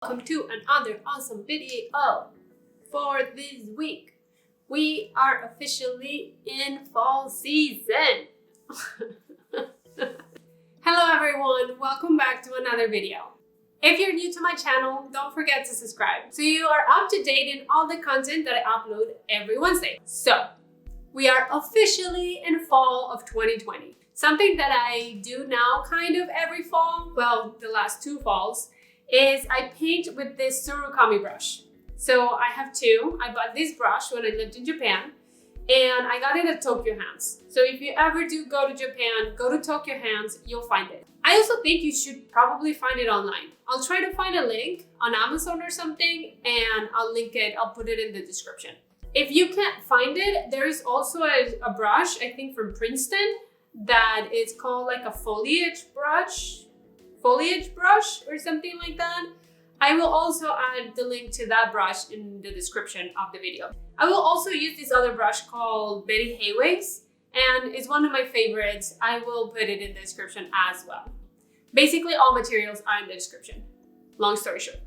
Welcome to another awesome video for this week. We are officially in fall season. Hello everyone, welcome back to another video. If you're new to my channel, don't forget to subscribe so you are up to date in all the content that I upload every Wednesday. So, we are officially in fall of 2020. Something that I do now kind of every fall, well, the last two falls, is I paint with this SURIKOMI brush. So I have two. I bought this brush when I lived in Japan and I got it at Tokyo Hands. So if you ever do go to Japan, go to Tokyo Hands, you'll find it. I also think you should probably find it online. I'll try to find a link on Amazon or something and I'll link it, I'll put it in the description. If you can't find it, there is also a brush, I think from Princeton, that is called like a foliage brush or something like that. I will also add the link to that brush in the description of the video. I will also use this other brush called Hayways, and it's one of my favorites. I will put it in the description as well. Basically, all materials are in the description. Long story short.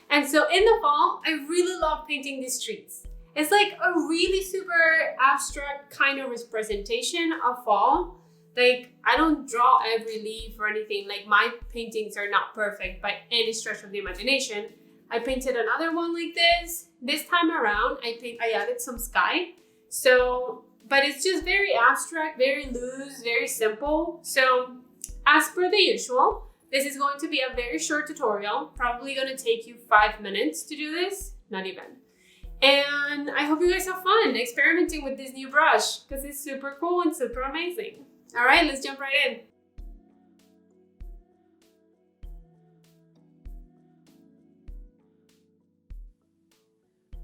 And so in the fall, I really love painting these trees. It's like a really super abstract kind of representation of fall. Like, I don't draw every leaf or anything. Like, my paintings are not perfect by any stretch of the imagination. I painted another one like this. This time around, I added some sky. So, but it's just very abstract, very loose, very simple. So, as per the usual, this is going to be a very short tutorial. Probably going to take you 5 minutes to do this. Not even. And I hope you guys have fun experimenting with this new brush because it's super cool and super amazing. All right, let's jump right in.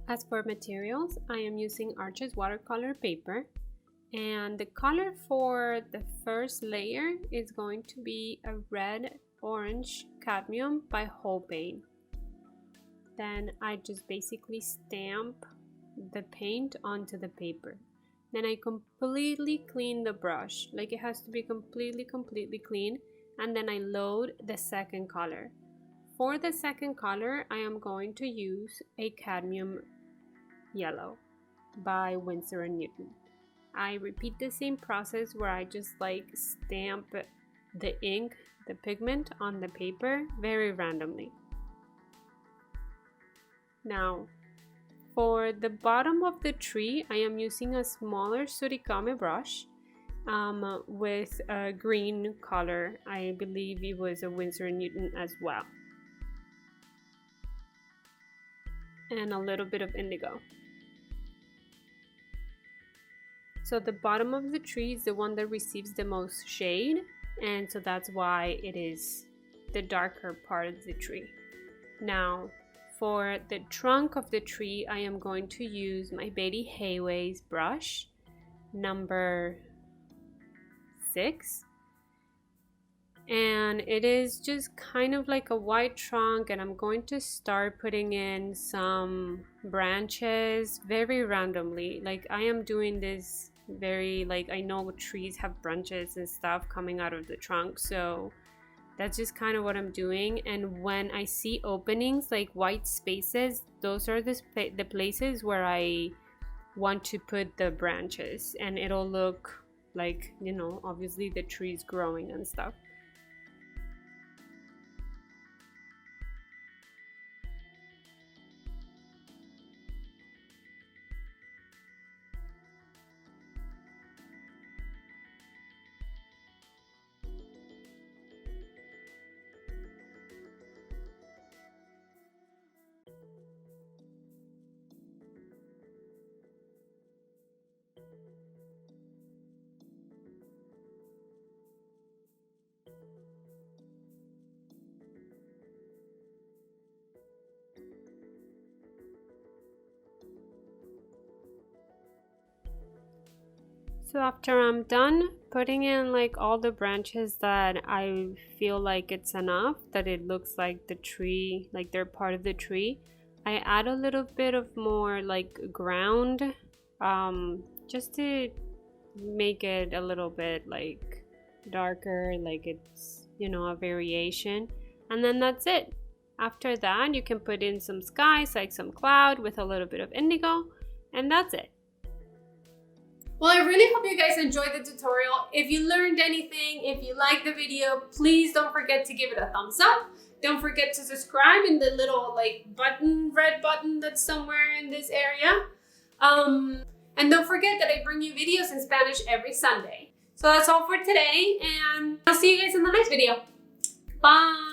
As for materials, I am using Arches watercolor paper, and the color for the first layer is going to be a red orange cadmium by whole paint. Then I just basically stamp the paint onto the paper. Then I completely clean the brush, like it has to be completely clean, and then I load the second color. For the second color, I am going to use a Cadmium Yellow by Winsor & Newton. I repeat the same process where I just like stamp the ink, the pigment on the paper very randomly. Now, for the bottom of the tree, I am using a smaller SURIKOMI brush with a green color. I believe it was a Winsor & Newton as well. And a little bit of indigo. So the bottom of the tree is the one that receives the most shade, and so that's why it is the darker part of the tree. Now, for the trunk of the tree, I am going to use my Hayways brush, number 6. And it is just kind of like a white trunk, and I'm going to start putting in some branches very randomly. Like, I am doing this very, like, I know trees have branches and stuff coming out of the trunk, so that's just kind of what I'm doing. And when I see openings, like white spaces, those are the places where I want to put the branches, and it'll look like, you know, obviously the tree's growing and stuff. So after I'm done putting in like all the branches that I feel like it's enough, that it looks like the tree, like they're part of the tree, I add a little bit of more like ground, just to make it a little bit like darker, like it's, you know, a variation. And then that's it. After that, you can put in some skies, like some cloud with a little bit of indigo, and that's it. Well, I really hope you guys enjoyed the tutorial. If you learned anything, if you liked the video, please don't forget to give it a thumbs up. Don't forget to subscribe in the little red button that's somewhere in this area. And don't forget that I bring you videos in Spanish every Sunday. So that's all for today, and I'll see you guys in the next video. Bye!